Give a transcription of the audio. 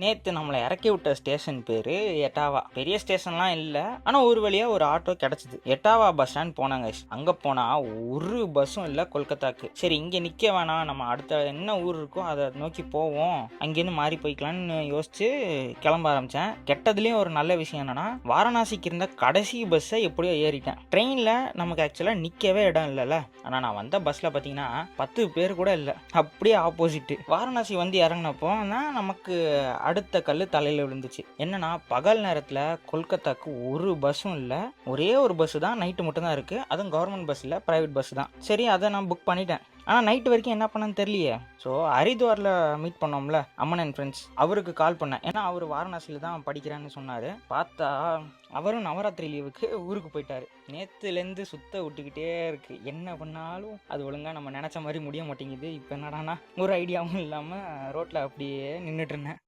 நேத்து நம்மள இறக்கி விட்ட ஸ்டேஷன் பேரு எட்டாவா. பெரிய ஸ்டேஷன்லாம் இல்ல. ஆனா ஒரு வழியா ஒரு ஆட்டோ கிடைச்சது. எட்டாவா பஸ் ஸ்டாண்ட் போனாங்க. அங்க போனா ஒரு பஸ்ஸும் இல்ல கொல்கத்தாக்கு. சரி இங்க நிக்க வேணாம், நம்ம அடுத்த என்ன ஊர் இருக்கோ அதை நோக்கி போவோம், அங்கேருந்து மாறி போய்க்கலாம்னு யோசிச்சு கிளம்ப ஆரம்பிச்சேன். கெட்டதுலயும் ஒரு நல்ல விஷயம் என்னன்னா, வாரணாசிக்கு இருந்த கடைசி பஸ்ஸை எப்படியோ ஏறிட்டேன். ட்ரெயின்ல நமக்கு ஆக்சுவலா நிக்கவே இடம் இல்லைல்ல. ஆனா நான் வந்த பஸ்ல பாத்தீங்கன்னா 10 பேர் கூட இல்ல. அப்படியே ஆப்போசிட். வாரணாசி வந்து இறங்கினப்போ நமக்கு அடுத்த கல் தலையில் விழுந்துச்சு. என்னன்னா, பகல் நேரத்தில் கொல்கத்தாக்கு ஒரு பஸ்ஸும் இல்லை. ஒரே ஒரு பஸ் தான் நைட்டு மட்டும் தான் இருக்குது. அதுவும் கவர்மெண்ட் பஸ் இல்லை, ப்ரைவேட் பஸ் தான். சரி, அதை நான் புக் பண்ணிட்டேன். ஆனால் நைட்டு வரைக்கும் என்ன பண்ணேன்னு தெரியலையே. ஸோ ஹரித்வாரில் மீட் பண்ணோம்ல அம்மன் அண்ட் ஃப்ரெண்ட்ஸ், அவருக்கு கால் பண்ணேன். ஏன்னா அவர் வாரணாசியில் தான் படிக்கிறான்னு சொன்னார். பார்த்தா அவரும் நவராத்திரி லீவுக்கு ஊருக்கு போயிட்டாரு. நேற்றுலேருந்து சுத்த விட்டுக்கிட்டே இருக்கு. என்ன பண்ணாலும் அது ஒழுங்காக நம்ம நினச்ச மாதிரி முடிய மாட்டேங்குது. இப்போ என்னடானா ஒரு ஐடியாவும் இல்லாமல் ரோட்டில் அப்படியே நின்றுட்டு இருந்தேன்.